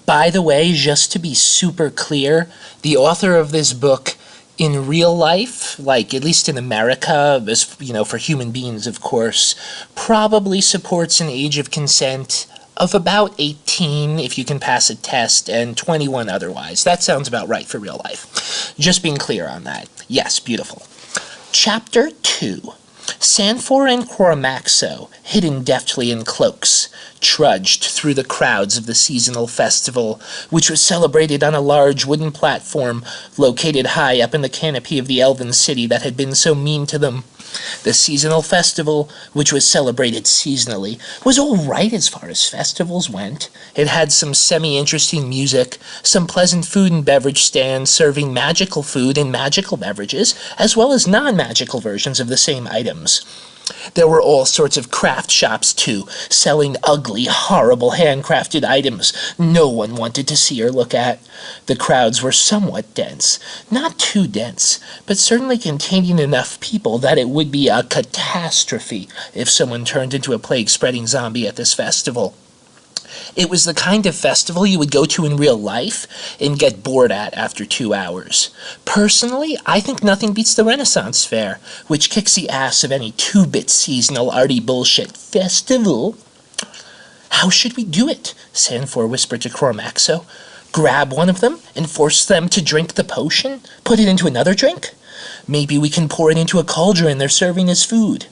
By the way, just to be super clear, the author of this book in real life, like at least in America, as you know, for human beings, of course, probably supports an age of consent of about 18 if you can pass a test, and 21 otherwise. That sounds about right for real life. Just being clear on that. Yes, beautiful. Chapter 2. Sanfor and Cormaxo, hidden deftly in cloaks, trudged through the crowds of the seasonal festival, which was celebrated on a large wooden platform located high up in the canopy of the elven city that had been so mean to them. The seasonal festival, which was celebrated seasonally, was all right as far as festivals went. It had some semi-interesting music, some pleasant food and beverage stands serving magical food and magical beverages, as well as non-magical versions of the same items. There were all sorts of craft shops, too, selling ugly, horrible handcrafted items no one wanted to see or look at. The crowds were somewhat dense, not too dense, but certainly containing enough people that it would be a catastrophe if someone turned into a plague-spreading zombie at this festival. It was the kind of festival you would go to in real life and get bored at after 2 hours. Personally, I think nothing beats the Renaissance Fair, which kicks the ass of any 2-bit seasonal arty bullshit festival. How should we do it? Sanfor whispered to Cormaxo. Grab one of them and force them to drink the potion? Put it into another drink? Maybe we can pour it into a cauldron they're serving as food.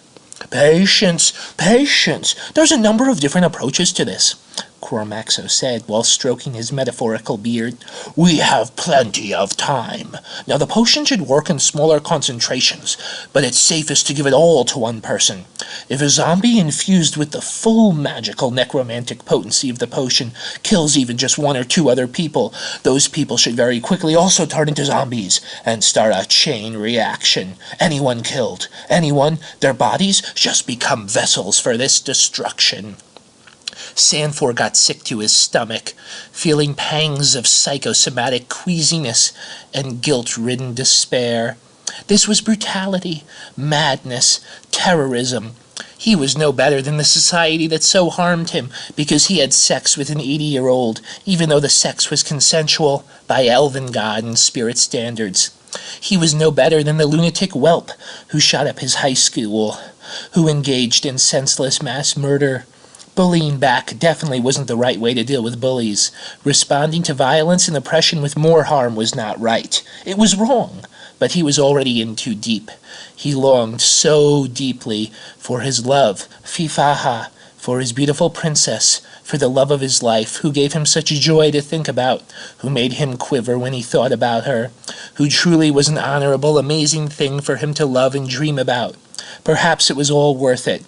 Patience, patience. There's a number of different approaches to this, Cormaxo said while stroking his metaphorical beard. We have plenty of time. Now the potion should work in smaller concentrations, but it's safest to give it all to one person. If a zombie infused with the full magical necromantic potency of the potion kills even just 1 or 2 other people, those people should very quickly also turn into zombies and start a chain reaction. Anyone killed, anyone, their bodies just become vessels for this destruction. Sanfor got sick to his stomach, feeling pangs of psychosomatic queasiness and guilt-ridden despair. This was brutality, madness, terrorism. He was no better than the society that so harmed him because he had sex with an 80-year-old, even though the sex was consensual by elven god and spirit standards. He was no better than the lunatic whelp who shot up his high school, who engaged in senseless mass murder. Bullying back definitely wasn't the right way to deal with bullies. Responding to violence and oppression with more harm was not right. It was wrong, but he was already in too deep. He longed so deeply for his love, Fifaha, for his beautiful princess, for the love of his life, who gave him such joy to think about, who made him quiver when he thought about her, who truly was an honorable, amazing thing for him to love and dream about. Perhaps it was all worth it.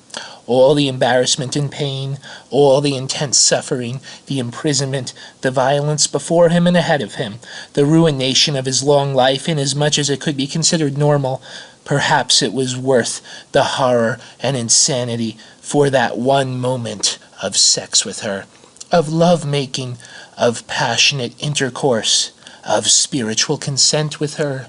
All the embarrassment and pain, all the intense suffering, the imprisonment, the violence before him and ahead of him, the ruination of his long life inasmuch as it could be considered normal. Perhaps it was worth the horror and insanity for that one moment of sex with her, of love-making, of passionate intercourse, of spiritual consent with her.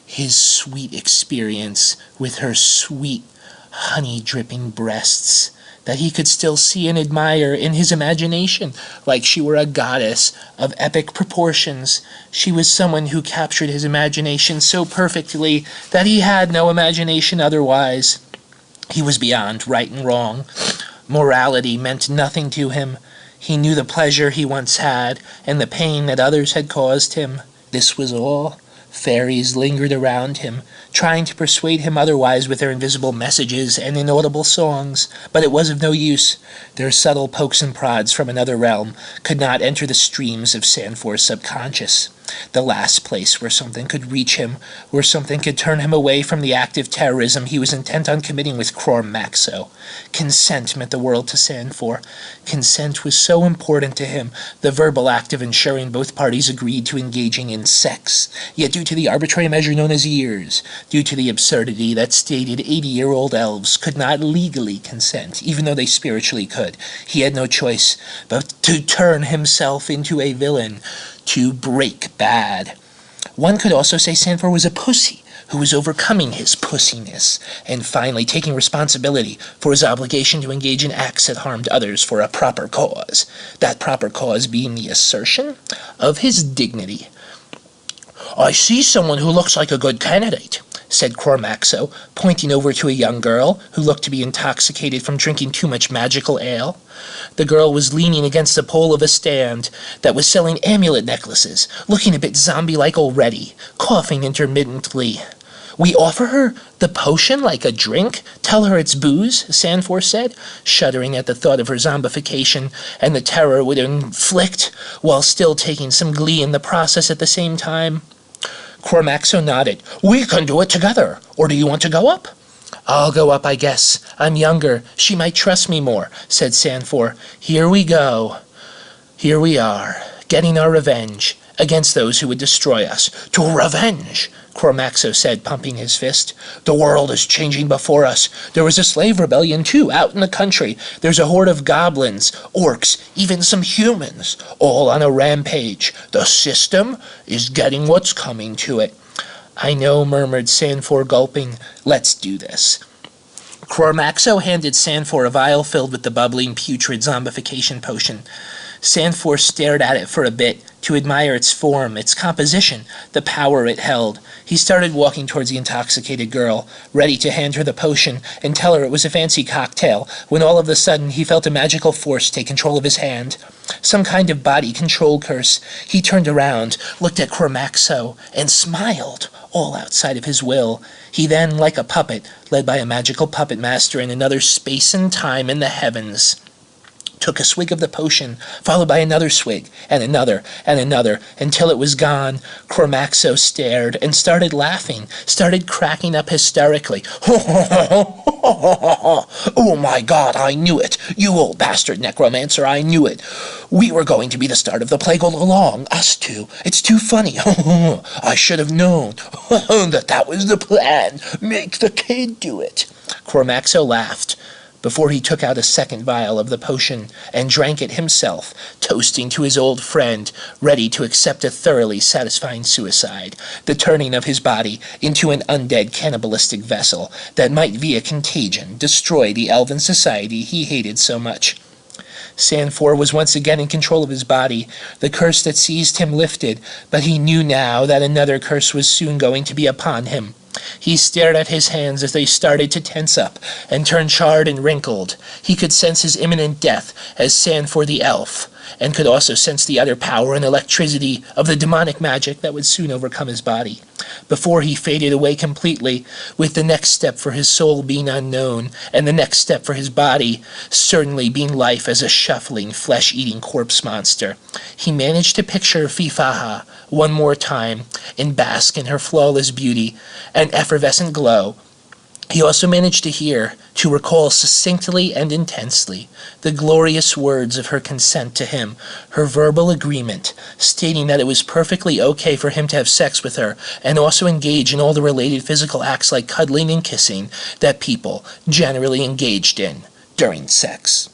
His sweet experience with her sweet, honey-dripping breasts that he could still see and admire in his imagination, like she were a goddess of epic proportions. She was someone who captured his imagination so perfectly that he had no imagination otherwise. He was beyond right and wrong. Morality meant nothing to him. He knew the pleasure he once had and the pain that others had caused him. This was all. Fairies lingered around him, trying to persuade him otherwise with their invisible messages and inaudible songs, but it was of no use. Their subtle pokes and prods from another realm could not enter the streams of Sanfor's subconscious. The last place where something could reach him, where something could turn him away from the active terrorism he was intent on committing with Cormaxo. Consent meant the world to Sanfor. Consent was so important to him, the verbal act of ensuring both parties agreed to engaging in sex. Yet due to the arbitrary measure known as years, due to the absurdity that stated 80-year-old elves could not legally consent, even though they spiritually could, he had no choice but to turn himself into a villain, to break bad. One could also say Sanfor was a pussy who was overcoming his pussiness and finally taking responsibility for his obligation to engage in acts that harmed others for a proper cause, that proper cause being the assertion of his dignity. "I see someone who looks like a good candidate," said Cormaxo, pointing over to a young girl who looked to be intoxicated from drinking too much magical ale. The girl was leaning against the pole of a stand that was selling amulet necklaces, looking a bit zombie-like already, coughing intermittently. "We offer her the potion like a drink? Tell her it's booze," Sanfor said, shuddering at the thought of her zombification and the terror it would inflict, while still taking some glee in the process at the same time. Cormaxo nodded. "We can do it together. Or do you want to go up?" "I'll go up, I guess. I'm younger. She might trust me more," said Sanfor. "Here we go. Here we are, getting our revenge against those who would destroy us." "To revenge," Cormaxo said, pumping his fist. "The world is changing before us. There was a slave rebellion, too, out in the country. There's a horde of goblins, orcs, even some humans, all on a rampage. The system is getting what's coming to it." "I know," murmured Sanfor, gulping. "Let's do this." Cormaxo handed Sanfor a vial filled with the bubbling, putrid zombification potion. Sanfor stared at it for a bit, to admire its form, its composition, the power it held. He started walking towards the intoxicated girl, ready to hand her the potion and tell her it was a fancy cocktail, when all of a sudden he felt a magical force take control of his hand. Some kind of body control curse. He turned around, looked at Cormaxo, and smiled, all outside of his will. He then, like a puppet, led by a magical puppet master in another space and time in the heavens, took a swig of the potion, followed by another swig, and another, until it was gone. Cormaxo stared and started laughing, started cracking up hysterically. "Oh my God, I knew it! You old bastard necromancer, I knew it! We were going to be the start of the plague all along, us two. It's too funny. I should have known that was the plan. Make the kid do it." Cormaxo laughed before he took out a second vial of the potion and drank it himself, toasting to his old friend, ready to accept a thoroughly satisfying suicide, the turning of his body into an undead cannibalistic vessel that might via contagion destroy the elven society he hated so much. Sanfor was once again in control of his body. The curse that seized him lifted, but he knew now that another curse was soon going to be upon him. He stared at his hands as they started to tense up and turn charred and wrinkled. He could sense his imminent death as Sanfor the elf, and could also sense the utter power and electricity of the demonic magic that would soon overcome his body, before he faded away completely, with the next step for his soul being unknown, and the next step for his body certainly being life as a shuffling, flesh-eating corpse monster. He managed to picture Fifaha one more time, and bask in her flawless beauty and effervescent glow. He also managed to recall succinctly and intensely the glorious words of her consent to him, her verbal agreement, stating that it was perfectly okay for him to have sex with her, and also engage in all the related physical acts like cuddling and kissing that people generally engaged in during sex.